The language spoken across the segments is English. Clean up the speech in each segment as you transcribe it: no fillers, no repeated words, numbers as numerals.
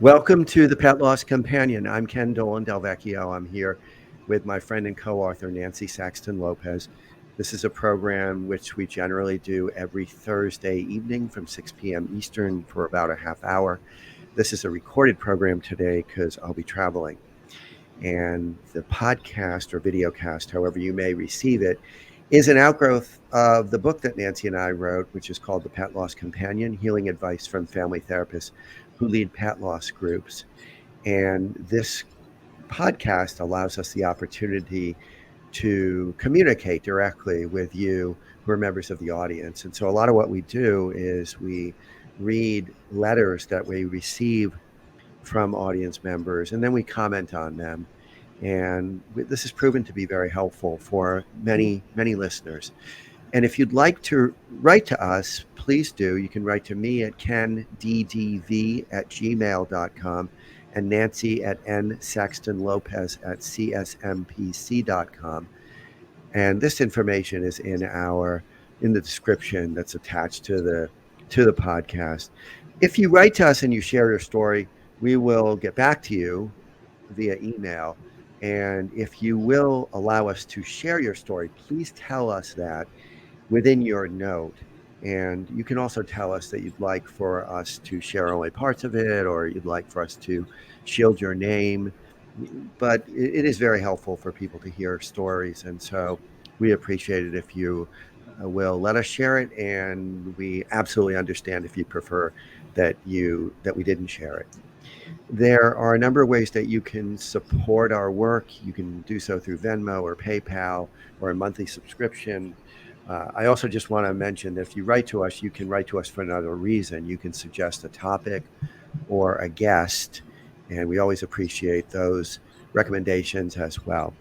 Welcome to the Pet Loss Companion. I'm Ken Dolan-Del Vecchio. I'm here with my friend and co-author, Nancy Saxton-Lopez. This is a program which we generally do every Thursday evening from 6 p.m. Eastern for about a half hour. This is a recorded program today because I'll be traveling. And the podcast or videocast, however you may receive it, is an outgrowth of the book that Nancy and I wrote, which is called The Pet Loss Companion, Healing Advice from Family Therapists Who Lead Pet Loss Groups. And this podcast allows us the opportunity to communicate directly with you who are members of the audience. And so a lot of what we do is we read letters that we receive from audience members, and then we comment on them. And this has proven to be very helpful for many, many listeners. And if you'd like to write to us, please do. You can write to me at kenddv@gmail.com and Nancy at nsaxtonlopez@csmpc.com. And this information is in the description that's attached to the podcast. If you write to us and you share your story, we will get back to you via email. And if you will allow us to share your story, please tell us that within your note. And you can also tell us that you'd like for us to share only parts of it, or you'd like for us to shield your name. But it is very helpful for people to hear stories. And so we appreciate it if you will let us share it. And we absolutely understand if you prefer that we didn't share it. There are a number of ways that you can support our work. You can do so through Venmo or PayPal or a monthly subscription. I also just want to mention that if you write to us, you can write to us for another reason. You can suggest a topic or a guest, and we always appreciate those recommendations as well.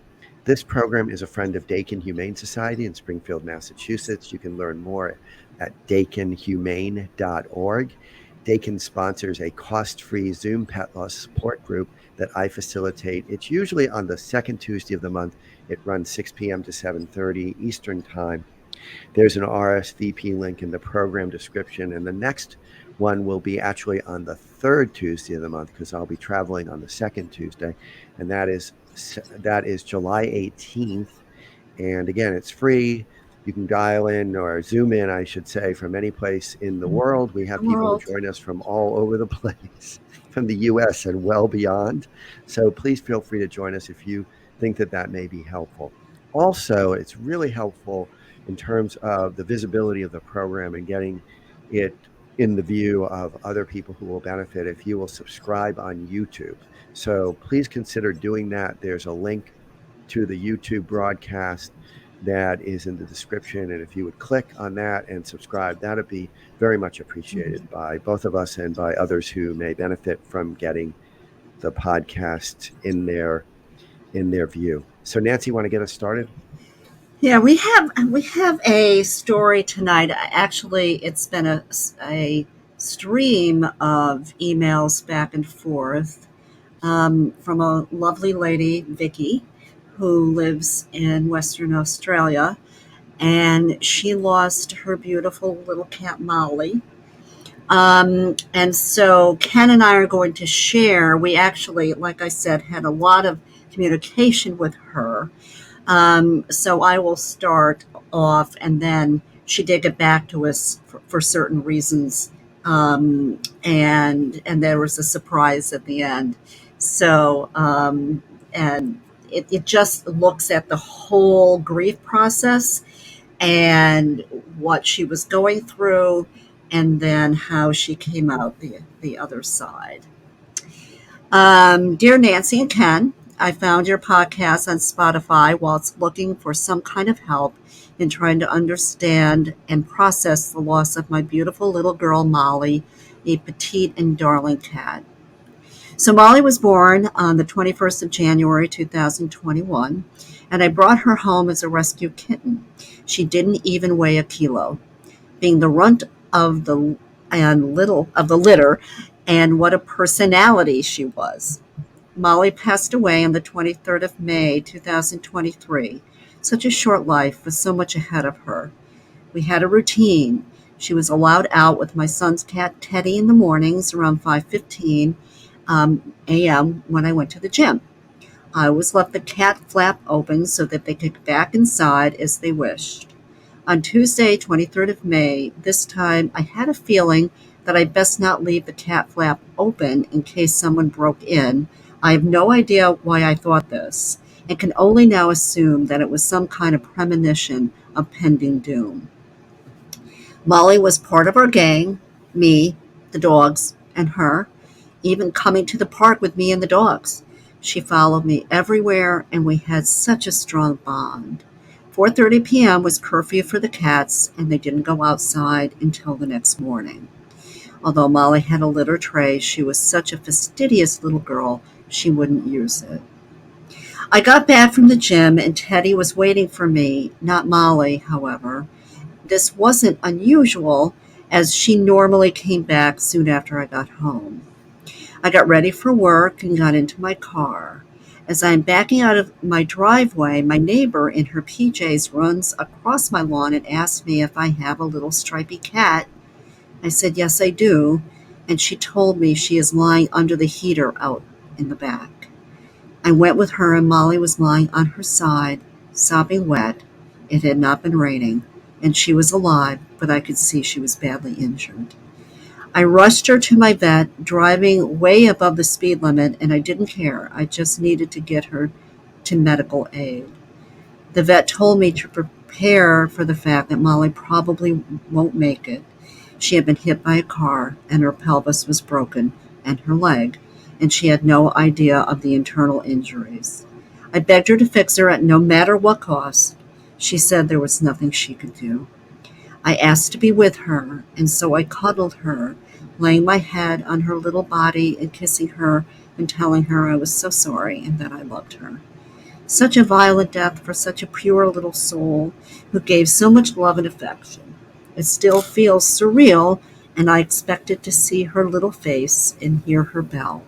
This program is a friend of Dakin Humane Society in Springfield, Massachusetts. You can learn more at dakinhumane.org. Dakin sponsors a cost-free Zoom pet loss support group that I facilitate. It's usually on the second Tuesday of the month. It runs 6 p.m. to 7:30 Eastern Time. There's an RSVP link in the program description, and the next one will be actually on the third Tuesday of the month because I'll be traveling on the second Tuesday, and that is July 18th. And again, it's free. You can dial in or Zoom in, I should say, from any place in the world. We have people who join us from all over the place, from the U.S. and well beyond. So please feel free to join us if you think that may be helpful. Also, it's really helpful in terms of the visibility of the program and getting it in the view of other people who will benefit if you will subscribe on YouTube. So please consider doing that. There's a link to the YouTube broadcast that is in the description. And if you would click on that and subscribe, that would be very much appreciated by both of us and by others who may benefit from getting the podcast in their view. So Nancy, want to get us started? Yeah, we have a story tonight. Actually, it's been a stream of emails back and forth from a lovely lady, Vicky, who lives in Western Australia, and she lost her beautiful little cat, Molly. And so Ken and I are going to share. We actually, like I said, had a lot of communication with her. So I will start off, and then she did get back to us for certain reasons. And there was a surprise at the end. So, and it just looks at the whole grief process and what she was going through, and then how she came out the other side. Dear Nancy and Ken, I found your podcast on Spotify whilst looking for some kind of help in trying to understand and process the loss of my beautiful little girl, Molly, a petite and darling cat. So Molly was born on the 21st of January, 2021, and I brought her home as a rescue kitten. She didn't even weigh a kilo, being the runt of the litter, and what a personality she was. Molly passed away on the 23rd of May, 2023. Such a short life with so much ahead of her. We had a routine. She was allowed out with my son's cat, Teddy, in the mornings around 5:15, a.m. when I went to the gym. I always left the cat flap open so that they could get back inside as they wished. On Tuesday, 23rd of May, this time I had a feeling that I best not leave the cat flap open in case someone broke in. I have no idea why I thought this, and can only now assume that it was some kind of premonition of pending doom. Molly was part of our gang, me, the dogs, and her, even coming to the park with me and the dogs. She followed me everywhere, and we had such a strong bond. 4:30 p.m. was curfew for the cats, and they didn't go outside until the next morning. Although Molly had a litter tray, she was such a fastidious little girl, she wouldn't use it. I got back from the gym, and Teddy was waiting for me, not Molly, however. This wasn't unusual, as she normally came back soon after I got home. I got ready for work and got into my car. As I am backing out of my driveway, my neighbor in her PJs runs across my lawn and asks me if I have a little stripy cat. I said, yes, I do, and she told me she is lying under the heater out in the back. I went with her, and Molly was lying on her side, sopping wet. It had not been raining, and she was alive, but I could see she was badly injured. I rushed her to my vet, driving way above the speed limit, and I didn't care. I just needed to get her to medical aid. The vet told me to prepare for the fact that Molly probably won't make it. She had been hit by a car, and her pelvis was broken, and her leg, and she had no idea of the internal injuries. I begged her to fix her at no matter what cost. She said there was nothing she could do. I asked to be with her, and so I cuddled her, laying my head on her little body and kissing her and telling her I was so sorry and that I loved her. Such a violent death for such a pure little soul who gave so much love and affection. It still feels surreal, and I expected to see her little face and hear her bell.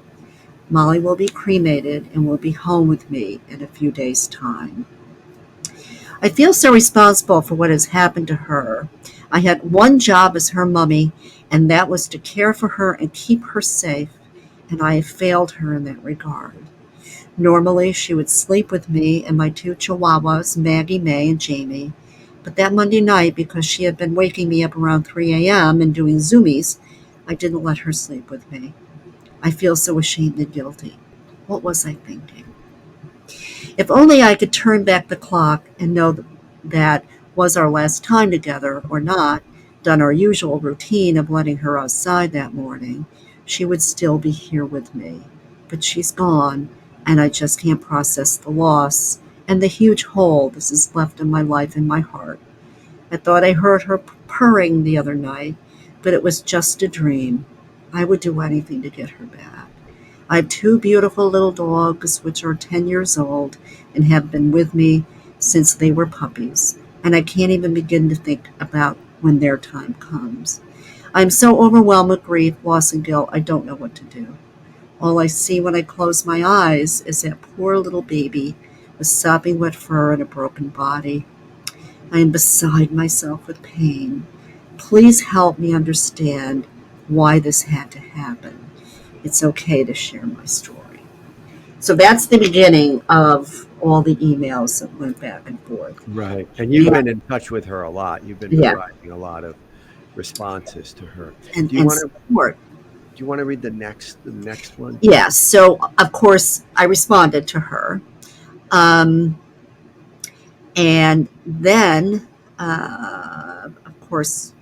Molly will be cremated and will be home with me in a few days' time. I feel so responsible for what has happened to her. I had one job as her mummy, and that was to care for her and keep her safe, and I have failed her in that regard. Normally, she would sleep with me and my two chihuahuas, Maggie, May, and Jamie. But that Monday night, because she had been waking me up around 3 a.m. and doing zoomies, I didn't let her sleep with me. I feel so ashamed and guilty. What was I thinking? If only I could turn back the clock and know that was our last time together or not, done our usual routine of letting her outside that morning, she would still be here with me. But she's gone, and I just can't process the loss and the huge hole this has left in my life and my heart. I thought I heard her purring the other night, but it was just a dream. I would do anything to get her back. I have two beautiful little dogs, which are 10 years old and have been with me since they were puppies, and I can't even begin to think about when their time comes. I'm so overwhelmed with grief, loss, and guilt, I don't know what to do. All I see when I close my eyes is that poor little baby with sopping wet fur and a broken body. I am beside myself with pain. Please help me understand why this had to happen. It's okay to share my story. So that's the beginning of all the emails that went back and forth. Right. And you've Yeah, been in touch with her a lot. You've been yeah, providing a lot of responses to her. and, Do you and want to support. read the next one? Yeah, so of course I responded to her. Um, and then, of course,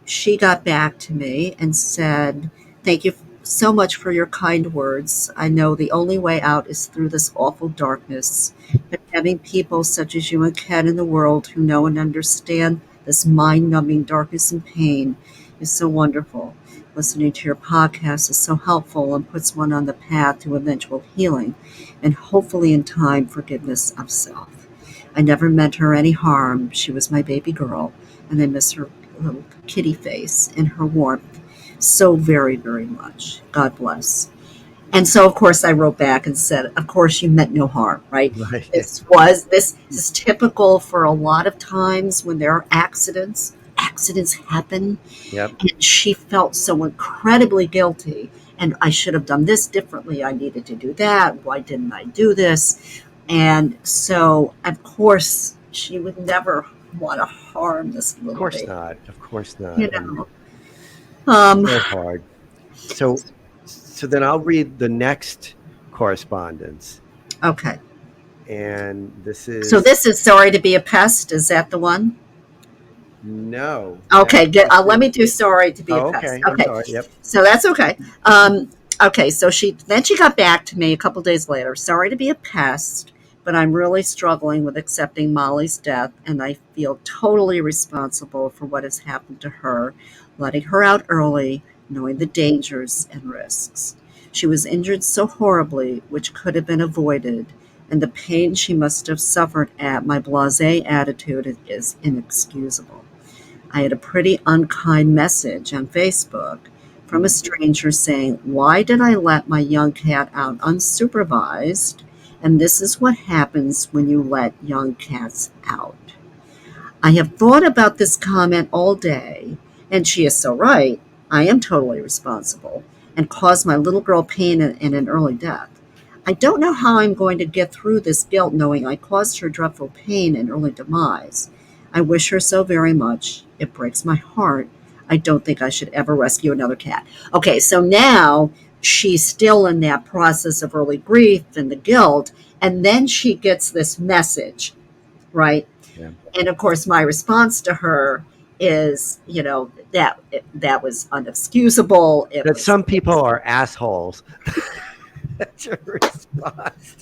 she got back to me and said, thank you so much for your kind words. I know the only way out is through this awful darkness. But having people such as you and Ken in the world who know and understand this mind numbing darkness and pain is so wonderful. Listening to your podcast is so helpful and puts one on the path to eventual healing and hopefully in time forgiveness of self. I never meant her any harm. She was my baby girl, and I miss her little kitty face and her warmth so very, very much. God bless. And so, of course, I wrote back and said, of course, you meant no harm, right? Right. This is typical for a lot of times when there are accidents. Accidents happen. Yep. And she felt so incredibly guilty. and I should have done this differently. I needed to do that. Why didn't I do this? And so, of course, she would never want to harm this Of little course baby, not. Of course not. you And know. Um, so hard. So, so then I'll read the next correspondence. okay. And this So is this is Sorry to Be a Pest. Is that the one? no, Okay, that good. must Let be. me do Sorry to Be a Oh, Pest. okay. I'm Okay, sorry. Yep. so that's okay. Okay, so she got back to me a couple days later. Sorry to be a pest, but I'm really struggling with accepting Molly's death, and I feel totally responsible for what has happened to her, letting her out early, knowing the dangers and risks. She was injured so horribly, which could have been avoided, and the pain she must have suffered at my blasé attitude is inexcusable. I had a pretty unkind message on Facebook from a Mhm. stranger saying, "Why did I let my young cat out unsupervised? And this is what happens when you let young cats out." I have thought about this comment all day, and she is so right. I am totally responsible and caused my little girl pain and an early death. I don't know how I'm going to get through this guilt knowing I caused her dreadful pain and early demise. I wish her so very much. It breaks my heart. I don't think I should ever rescue another cat. Okay, so now she's still in that process of early grief and the guilt, and then she gets this message, right? Yeah. And of course, my response to her is, that was unexcusable. It That was some people are assholes. That's your response.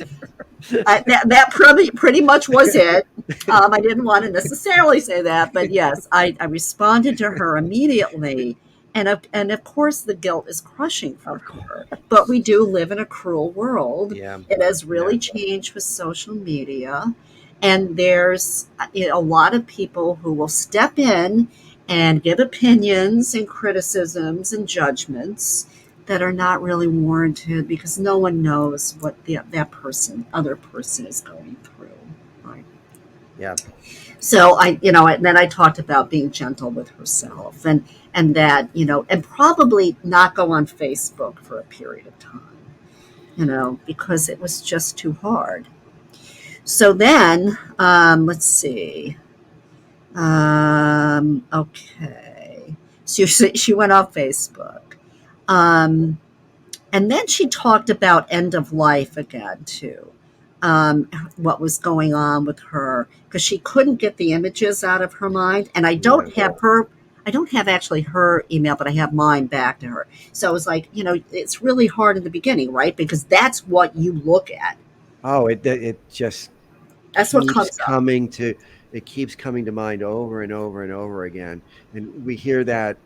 that pretty much was it. I didn't want to necessarily say that, but yes, I responded to her immediately, and of course the guilt is crushing for Of her. But course. we do live in a cruel world. Yeah. It has Yeah. really changed with social media, and there's a lot of people who will step in and give opinions and criticisms and judgments that are not really warranted because no one knows what that other person is going through. Right. Yeah. So and then I talked about being gentle with herself and that, and probably not go on Facebook for a period of time, because it was just too hard. So then, let's see. Okay. So she went off Facebook. Um, And then she talked about end of life again, too. What was going on with her, because she couldn't get the images out of her mind. And Yeah. I don't have actually her email, but I have mine back to her. So it was like, it's really hard in the beginning, right? Because that's what you look at. Oh, it just That's what keeps comes up. coming to it keeps coming to mind over and over and over again. And we hear that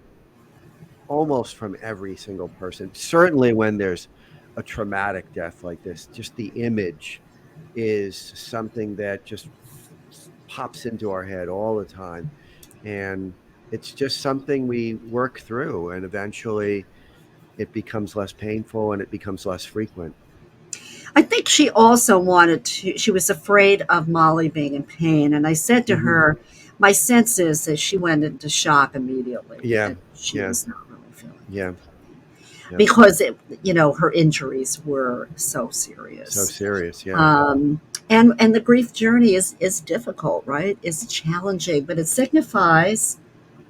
almost from every single person. Certainly when there's a traumatic death like this, just the image is something that just pops into our head all the time. And it's just something we work through, and eventually it becomes less painful and it becomes less frequent. I think she also she was afraid of Molly being in pain. And I said to Hmm. her, my sense is that she went into shock immediately, Yeah. that she Yeah. was not really feeling Yeah. Yeah. because her injuries were so So serious. serious. Yeah. And the grief journey is difficult, right? It's challenging, but it signifies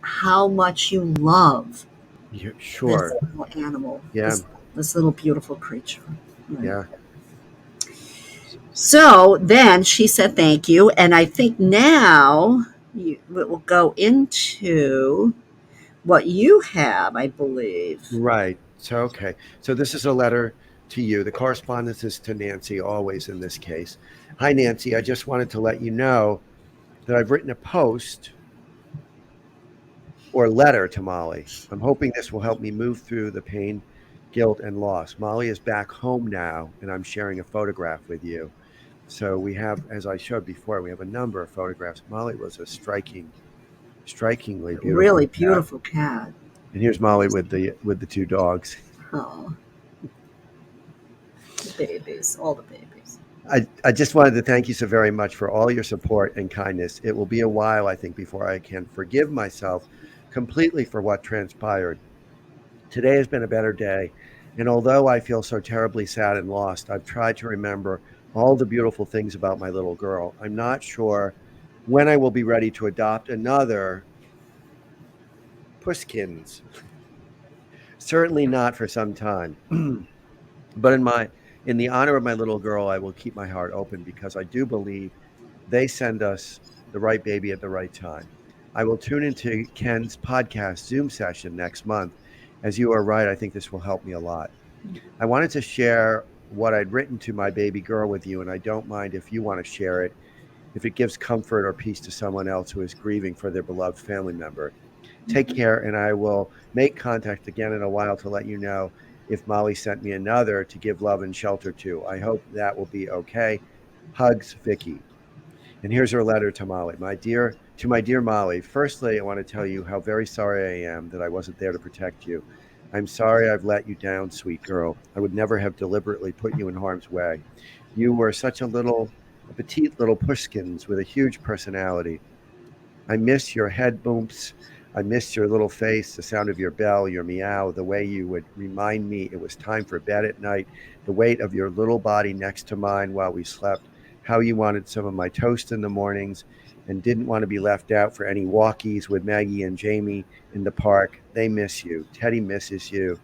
how much you love this Sure. little animal, Yeah. this little beautiful creature. Right. Yeah. So then she said thank you, and I think now we'll go into what you have, I believe. Right. So, okay. So this is a letter to you. The correspondence is to Nancy, always in this case. Hi, Nancy. I just wanted to let you know that I've written a post or letter to Molly. I'm hoping this will help me move through the pain, guilt, and loss. Molly is back home now, and I'm sharing a photograph with you. So we have, as I showed before, we have a number of photographs. Molly was a strikingly beautiful Really cat. beautiful cat. And here's Molly with the two dogs. Oh, the babies, all the babies. I just wanted to thank you so very much for all your support and kindness. It will be a while, I think, before I can forgive myself completely for what transpired. Today has been a better day, And although I feel so terribly sad and lost, I've tried to remember all the beautiful things about my little girl. I'm not sure when I will be ready to adopt another Pusskins. Certainly not for some time. But in the honor of my little girl, I will keep my heart open because I do believe they send us the right baby at the right time. I will tune into Ken's podcast Zoom session next month. As you are right, I think this will help me a lot. I wanted to share what I'd written to my baby girl with you, and I don't mind if you want to share it, if it gives comfort or peace to someone else who is grieving for their beloved family member. Take care, and I will make contact again in a while to let you know if Molly sent me another to give love and shelter to. I hope that will be okay. Hugs, Vicky. And here's her letter to Molly. My dear Molly, firstly, I want to tell you how very sorry I am that I wasn't there to protect you. I'm sorry I've let you down, sweet girl. I would never have deliberately put you in harm's way. You were such a petite little pushkins with a huge personality. I miss your head bumps. I miss your little face, the sound of your bell, your meow, the way you would remind me it was time for bed at night, the weight of your little body next to mine while we slept, how you wanted some of my toast in the mornings and didn't want to be left out for any walkies with Maggie and Jamie in the park. They miss you. Teddy misses you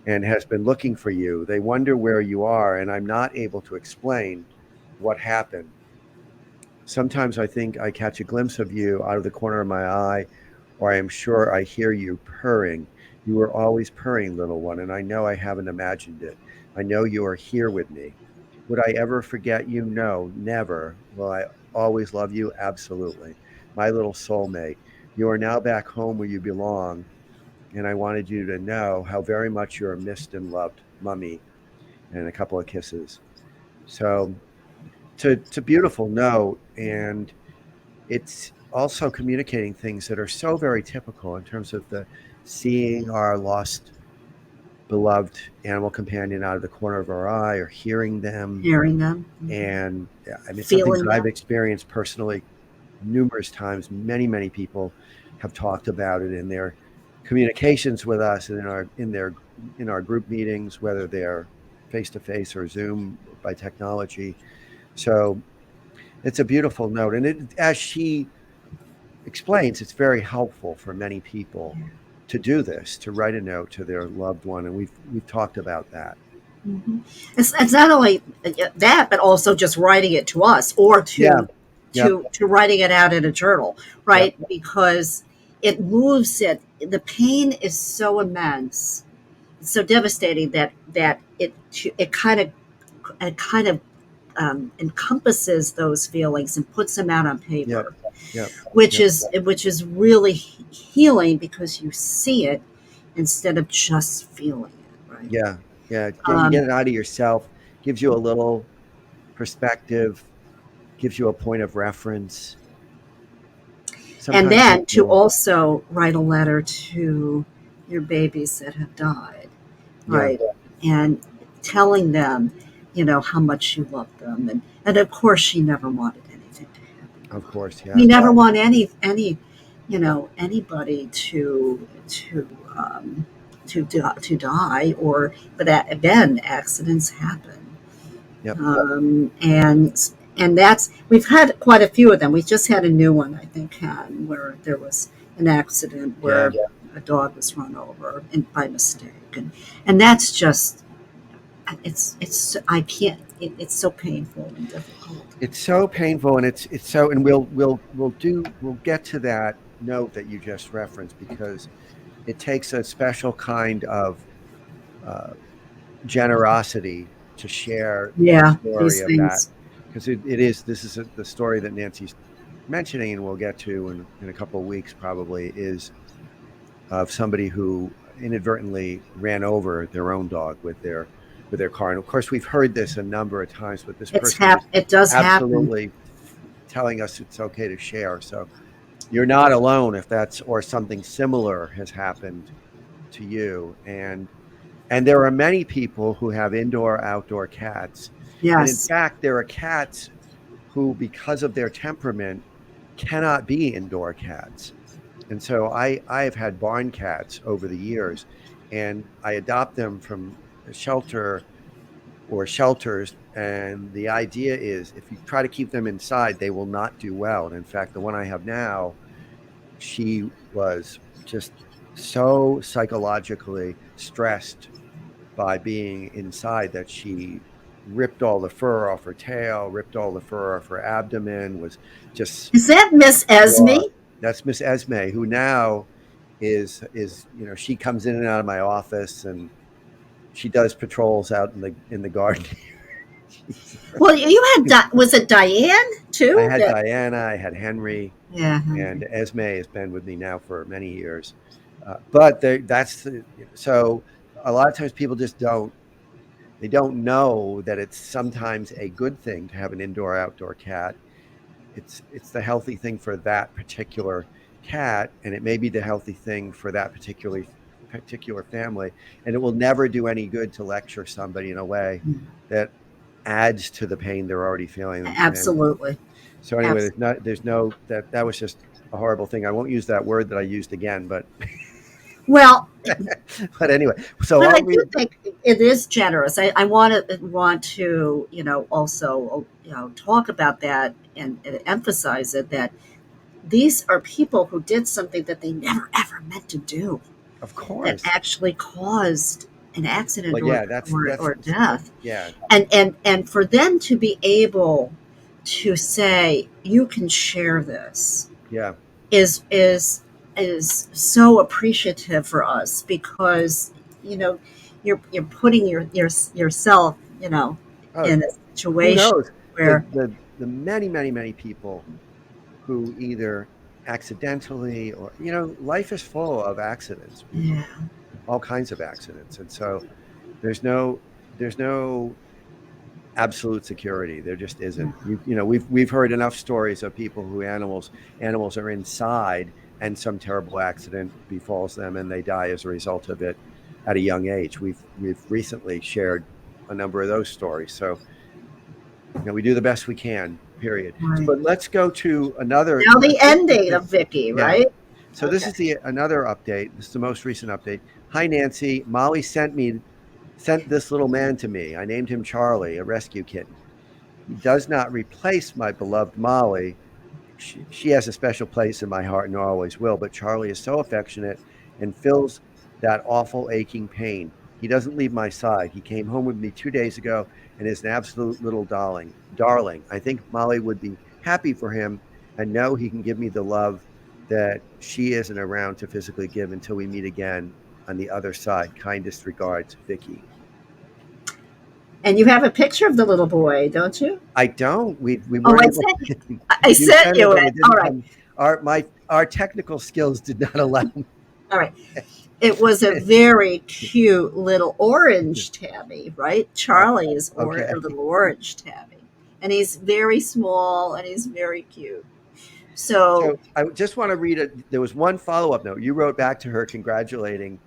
and has been looking for you. They wonder where you are, and I'm not able to explain what happened. Sometimes I think I catch a glimpse of you out of the corner of my eye, or I am sure I hear you purring. You are always purring, little one, and I know I haven't imagined it. I know you are here with me. Would I ever forget you? No, never. Will I always love you? Absolutely. My little soulmate. You are now back home where you belong, and I wanted you to know how very much you are missed and loved, Mummy, and a couple of kisses. So it's a beautiful note, and it's also communicating things that are so very typical in terms of the seeing our lost beloved animal companion out of the corner of our eye or hearing them. Hearing them, And yeah, I mean, it's something feeling that I've them. experienced personally numerous times. Many people have talked about it in their communications with us and in our group meetings, whether they're face to face or Zoom by technology. So it's a beautiful note, and as she explains, it's very helpful for many people to do this, to write a note to their loved one, and we've talked about that. Mhm. It's not only that, but also just writing it to us or Yeah. Yep. to writing it out in a journal, Yep. right? Because it moves it. The pain is so immense, it's so devastating that it kind of encompasses those feelings and puts them out on Yep. paper, Yep. which Yep. is really healing because you see it instead of just feeling it, right? Yeah. Yeah. You Um, get it out of yourself, gives you a little perspective, gives you a point of reference. and Sometimes then to people, also write a letter to your babies that have died, yeah, right? And telling them, how much you love them, and of course, she never wanted anything to happen to of her. course, We yeah, never want anybody to die, but again, accidents happen. yep, And that's we've had quite a few of them. We just had a new one, I think, where there was an accident yeah. where a dog was run over by mistake, and that's just it's I can't it's so painful and difficult. It's so painful, and it's so, and we'll get to that note that you just referenced because it takes a special kind of uh, generosity to share the Yeah, story these of that things. because it is this is the story that Nancy's mentioning, and we'll get to in a couple of weeks probably, is of somebody who inadvertently ran over their own dog with their car. And of course, we've heard this a number of times, but this person is It does happen. absolutely telling us it's okay to share. So you're not alone if that's or something similar has happened to you. And there are many people who have indoor outdoor cats. And in Yes. fact, there are cats who, because of their temperament, cannot be indoor cats. And so I have had barn cats over the years, and I adopt them from shelter or shelters. And the idea is if you try to keep them inside, they will not do well. And in fact, the one I have now, she was just so psychologically stressed by being inside that she ripped all the fur off her tail, ripped all the fur off her abdomen, was just Is that Miss raw. Esme? That's Miss Esme, who now she comes in and out of my office, and she does patrols out in the garden. Well, you had was it Diane I too? had Diana, I had Henry, Yeah. and Esme has been with me now for many years. But so a lot of times people just don't know that it's sometimes a good thing to have an indoor outdoor cat. It's the healthy thing for that particular cat, and it may be the healthy thing for that particular family, and it will never do any good to lecture somebody in a way that adds to the pain they're already feeling. And Absolutely. so anyway, Absolutely. there's no that was just a horrible thing. I won't use that word that I used again, but Well, but anyway, so but I I'll do read. think it is generous. I want to also talk about that and emphasize it that these are people who did something that they never ever meant to do Of that course. actually caused an accident Well, or yeah, that's or death. yeah, And for them to be able to say you can share this yeah. is is is so appreciative for us because you know you're putting yourself Oh, in a who situation knows? where The many people who either accidentally or life is full of accidents, yeah, all kinds of accidents, and so there's no there's no absolute security. There just isn't. We've heard enough stories of people who animals are inside and some terrible accident befalls them and they die as a result of it at a young age. We've recently shared a number of those stories. So we do the best we can. Period. right. But let's go to another. Now the ending of Vicky, Yeah. right? So this Okay. is the another update. This is the most recent update. Hi Nancy, Molly sent this little man to me. I named him Charlie, a rescue kitten. He does not replace my beloved Molly. She has a special place in my heart and always will, but Charlie is so affectionate and fills that awful aching pain. He doesn't leave my side. He came home with me 2 days ago and is an absolute little darling. Darling. I think Molly would be happy for him and know he can give me the love that she isn't around to physically give until we meet again on the other side. Kindest regards, Vicky. And you have a picture of the little boy, don't you? I don't. We Oh, weren't able. I You sent sent it, you but it. it All didn't right. come. Our technical skills did not allow me. All right. It was a very cute little orange tabby, right? Charlie is Okay. a little orange tabby. And he's very small and he's very cute. So, So I just want to read it. There was one follow up note. You wrote back to her congratulating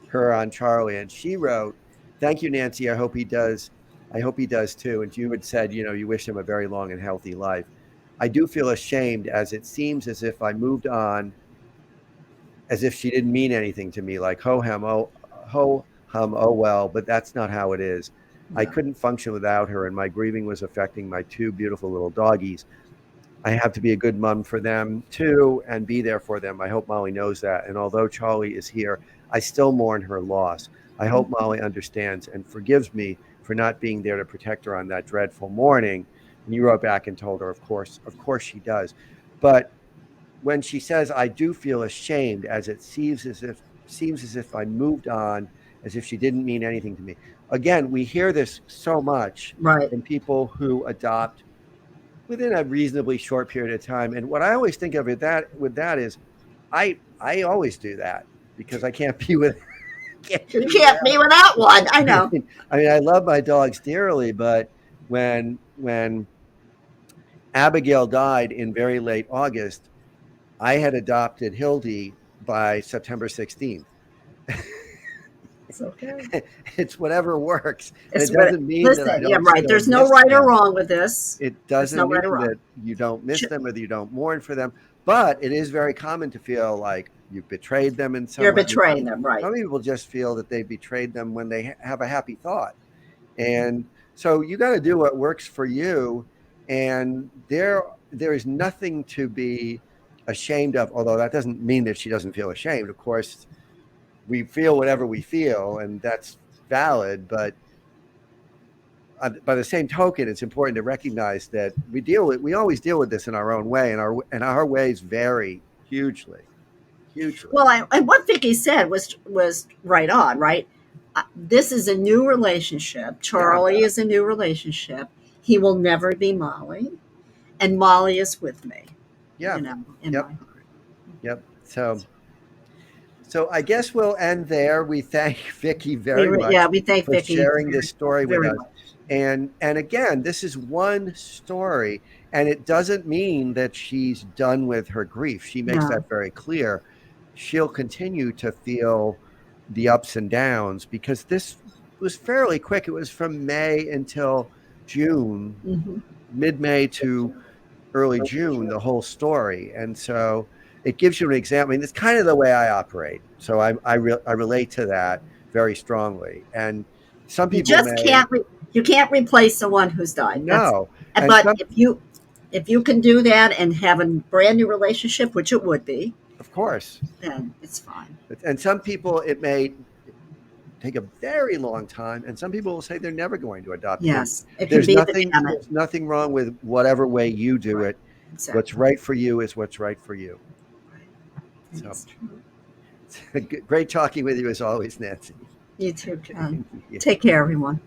her on Charlie, and she wrote, "Thank you, Nancy. I hope he does. I hope he does too." And you had said, you wish him a very long and healthy life. I do feel ashamed as it seems as if I moved on, as if she didn't mean anything to me, like ho hum, oh well, but that's not how it is. I yeah. couldn't function without her, and my grieving was affecting my two beautiful little doggies. I have to be a good mom for them too and be there for them. I hope Molly knows that. And although Charlie is here, I still mourn her loss. I hope Molly understands and forgives me for not being there to protect her on that dreadful morning. And you wrote back and told her, of course she does. But when she says, I do feel ashamed, as it seems as if I moved on, as if she didn't mean anything to me. Again, we hear this so much Right. from people who adopt within a reasonably short period of time. And what I always think of with that is I always do that because I can't be with can't You be can't without. be without one. I know. I mean, I love my dogs dearly, but when Abigail died in very late August, I had adopted Hildy by September 16th. It's okay. It's whatever works, and It's it what, doesn't mean that I listen, yeah, don't right. still There's no miss right or them. wrong with this. It There's no doesn't mean right or wrong. that you don't miss them or that you don't mourn for them, but it is very common to feel like, you've betrayed them in some You're way. betraying them, right? Some people just feel that they betrayed them when they have a happy thought. And so you got to do what works for you. And there is nothing to be ashamed of, although that doesn't mean that she doesn't feel ashamed. Of course, we feel whatever we feel, and that's valid. But by the same token, it's important to recognize that we always deal with this in our own way, and our ways vary hugely, hugely. Well, and what Vicky said was right on, right? This is a new relationship. Yeah, Charlie is a new relationship. He will never be Molly, and Molly is with me. yeah, In yep, my heart. yep. So I guess we'll end there. We thank Vicky very Yeah, much we thank for Vicky sharing this story with very us. much. And again, this is one story, and it doesn't mean that she's done with her grief. She makes No. that very clear. She'll continue to feel the ups and downs because this was fairly quick. It was from May until June, Hmm. mid-May to early June, the whole story. And so it gives you an example. I mean, it's kind of the way I operate. So I relate to that very strongly. And some You people just may, you can't replace someone who's died. That's no. And but some, if you can do that and have a brand new relationship, which it would be, of course, then it's fine. and some people, it may take a very long time. And some people will say they're never going to adopt again. Yes, it can be the gamut. There's nothing wrong with whatever way you do Right. it. What's Exactly. right for you is what's right for you. Right. So It's true. great talking with you as always, Nancy. You too, Ken. Yeah. Take care, everyone.